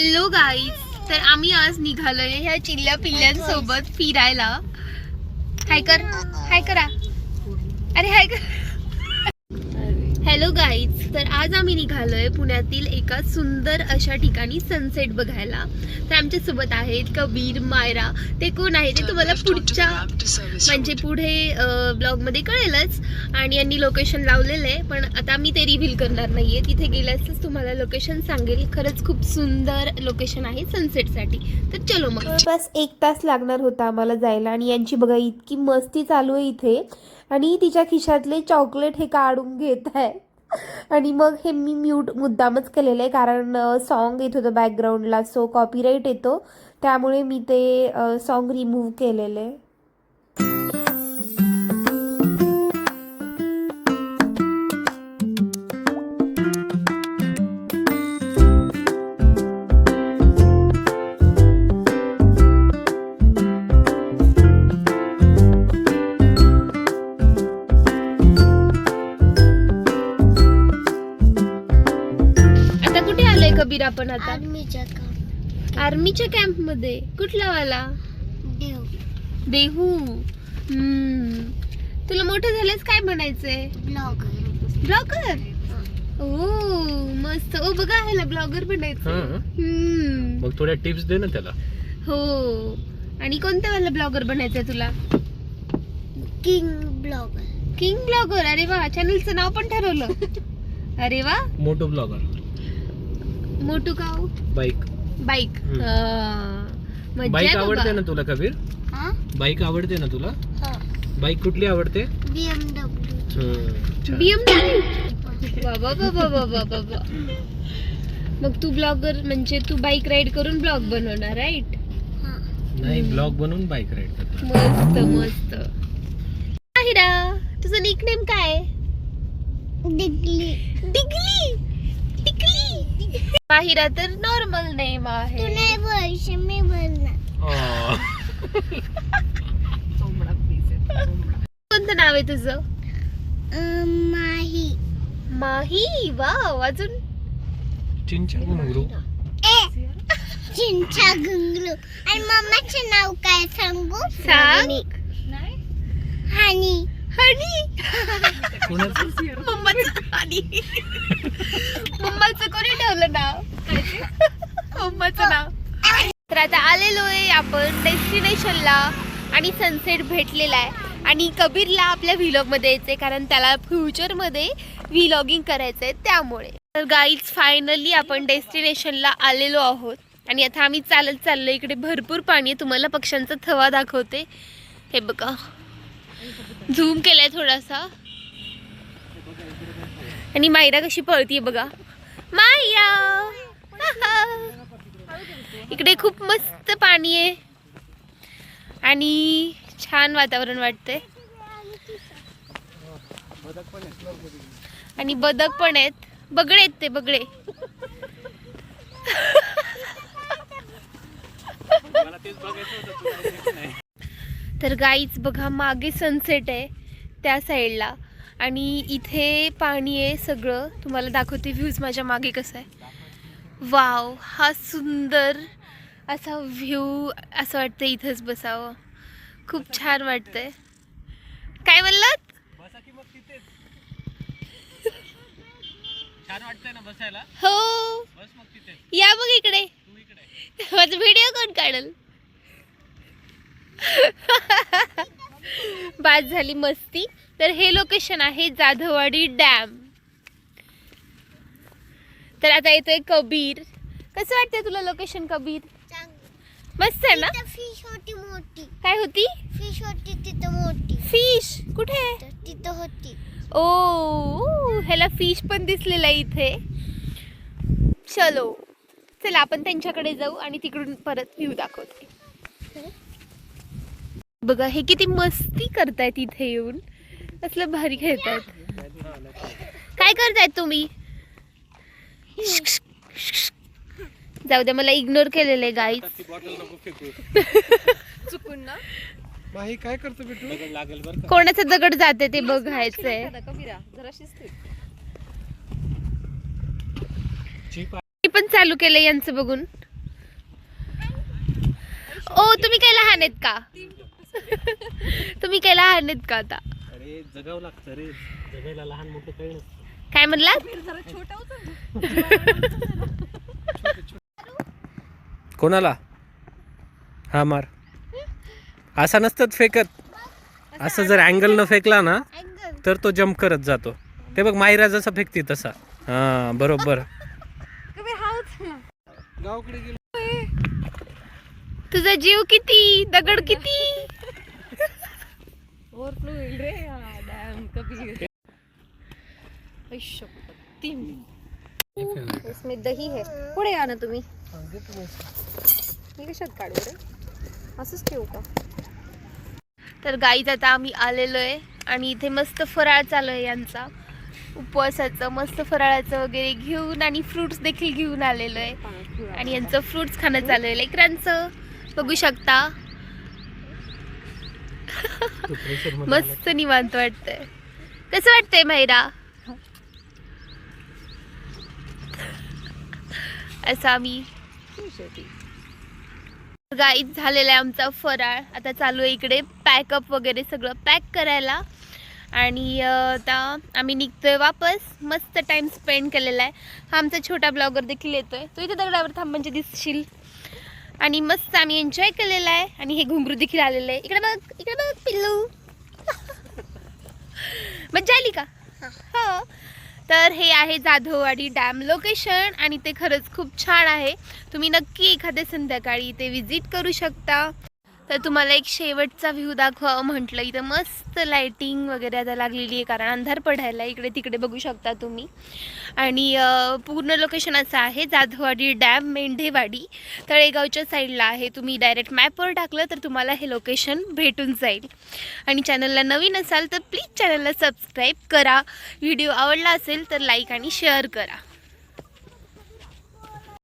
Hello guys, तर आम्ही आज निघालोय ह्या चिल्ल्या पिल्ल्यांसोबत फिरायला. हाय कर, हाय करा, अरे हाय कर. हॅलो गाईज, तर आज आम्ही निघालोय पुण्यातील एका सुंदर अशा ठिकाणी सनसेट बघायला. तर आमच्या सोबत आहेत कबीर, मायरा. ते कोण आहे ते तुम्हाला पुढच्या म्हणजे पुढे ब्लॉग मध्ये कळेलच. आणि यांनी लोकेशन लावलेलं आहे, पण आता मी ते रिव्हील करणार नाहीये. तिथे गेल्यासच तुम्हाला लोकेशन सांगेल. खरंच खूप सुंदर लोकेशन आहे सनसेट साठी. तर चलो मग. बस 1 तास लागणार होता आम्हाला जायला. आणि यांची बघा इतकी मस्ती चालू आहे इथे. आणि तिच्या खिशातले चॉकलेट हे काढून घेत आहे. आणि मग हे मी म्यूट मुद्दामच केलेलं आहे, कारण सॉन्ग येत होतं बॅकग्राऊंडला, सो कॉपीराईट येतो. त्यामुळे मी ते सॉन्ग रिमूव्ह केलेलं आहे. कबीर आपण आता आर्मीच्या कॅम्प मध्ये. कुठला वाला? देहू. तुला मोठं झाल्यास काय बनायचंय? ब्लॉगर. ओ मस्त. ओ बघा ह्याला ब्लॉगर बनायचं. मग थोड्या टिप्स दे ना त्याला. हो. आणि कोणत्या वाला ब्लॉगर बनायचंय तुला? King blogger. अरे वा, चॅनलचं नाव पण ठरवलं. अरे वा. Motor blogger. मोटू का? बाईक. बाईक आवडते ना तुला कबीर? बाईक आवडते ना तुला? बाईक कुठली आवडते? BMW. बाबा. मग तू ब्लॉगर म्हणजे तू बाईक राईड करून ब्लॉग बनवणार, राईट? नाही, ब्लॉग बनवून बाईक राईड करणार. मस्त. माहिरा, तुझं निकनेम काय? डिगली. माहिरा तर नॉर्मल नेम आहे. तू नाही बोल, मी बोलणार. कोणतं नाव आहे तुझं? माही. वाव. अजून? चिंचा घुंगरू. आणि मम्माचे नाव काय सांगू? सांग. हनी. मम्माचं कोणी ठेवलं नाव? मम्माचं नाव. तर आता आलेलो आहे आपण डेस्टिनेशनला आणि सनसेट भेटलेला आहे. आणि कबीरला आपल्या व्लॉग मध्ये यायचंय, कारण त्याला फ्युचर मध्ये व्लॉगिंग करायचंय. त्यामुळे तर गाईज फायनली आपण डेस्टिनेशनला आलेलो आहोत. आणि आता आम्ही चालत चाललो. इकडे भरपूर पाणी आहे. तुम्हाला पक्ष्यांचा थवा दाखवते. हे बघा, झूम केलाय थोडासा. आणि मायरा कशी पळतीये बघा. मायरा. इकडे खूप मस्त पाणी आहे आणि छान वातावरण वाटतंय. आणि बदक पण आहेत. बगळे आहेत ते, बगळे. तर गाईच बघा, मागे सनसेट आहे त्या साईडला. आणि इथे पाणी आहे सगळं. तुम्हाला दाखवते व्ह्यूज माझ्या मागे कसं आहे. वाव, हा सुंदर असा व्ह्यू. असं वाटतं इथंच बसावं. खूप छान वाटतंय. काय बोललात? छान वाटतंय ना बसायला? हो. या बघ इकडे. माझा व्हिडिओ कोण काढल? बात झाली मस्ती. तर हे लोकेशन आहे जाधववाडी डॅम. तर आता येतोय कबीर. कसं वाटतंय तुला लोकेशन कबीर? मस्त आहे ना? फिश होती मोठी. काय होती? फिश होती तिथं मोठी. फिश कुठे? तिथं होती. ओ, ह्याला फिश पण दिसलेला इथे. चलो चला आपण त्यांच्याकडे जाऊ आणि तिकडून परत व्ह्यू दाखवते. बघा हे किती मस्ती करतायत इथे येऊन. असलं भारी खेळतायत. काय करतायत तुम्ही? जाऊ दे, मला इग्नोर केलेलं आहे गाईज. चुकून ना. माही काय करतो बेटू? कोणाचं दगड जाते ते बघायचंय. मी पण चालू केलं यांचं बघून. ओ तुम्ही काय लहान आहेत का? तुम्ही काय लहान आहेत का आता? अरे जगावं लागतं रे, जगायला लहान मोठं काही नसतं. काय म्हणला? कोणाला? हा मार. असा नसतात फेकत, असं जर अँगल न फेकला ना तर तो जम्प करत जातो. ते बघ मायरा जसा फेकते तसा. हा बरोबर. गावाकडे गेलो. तुझा जीव किती, दगड किती. इसमें दही है. पुढे या ना तुम्ही. मी कशात काढू रे, असंच ठेवू का? तर गाईज आता आम्ही आलेलो आहे आणि इथे मस्त फराळ चालू आहे यांचा, उपवासाचं. मस्त फराळाचं वगैरे घेऊन आणि फ्रुट्स देखील घेऊन आलेलो आहे आणि यांचं फ्रुट्स खाणं चालू आहे लेकरांचं. बघू शकता. मस्त निवांत वाटतंय. कसं वाटतंय मायरा? असं आम्ही गाईज झालेला आहे आमचा फराळ. आता चालू आहे इकडे पॅकअप वगैरे सगळं पॅक करायला आणि आता आम्ही निघतोय वापस. मस्त टाइम स्पेंड केलेला आहे. हा आमचा छोटा ब्लॉगर देखील येतोय. तो इथे दगडावर थांब म्हणजे दिसशील. आणि मस्त आम्ही एन्जॉय केलेला आहे आणि हे घुंगरू देखील आलेलं आहे. इकडे बघ, इकडे बघ पिल्लू. मज्जा आली का? हो. तर हे आहे जाधववाडी डॅम लोकेशन आणि ते खरंच खूप छान आहे. तुम्ही नक्की एखाद्या संध्याकाळी इथे विजिट करू शकता. तर तुम्हाला एक शेवटचा व्ह्यू दाखवावं म्हटलं. इथं मस्त लाइटिंग वगैरे आता लागलेली आहे कारण अंधार पडायला. इकडे तिकडे बघू शकता तुम्ही. आणि पूर्ण लोकेशन असं आहे जाधववाडी डॅम, मेंढेवाडी, तळेगावच्या साईडला आहे. तुम्ही डायरेक्ट मॅपवर टाकलं तर तुम्हाला हे लोकेशन भेटून जाईल. आणि चॅनलला नवीन असाल तर प्लीज चॅनलला सबस्क्राईब करा. व्हिडिओ आवडला असेल तर लाईक आणि शेअर करा.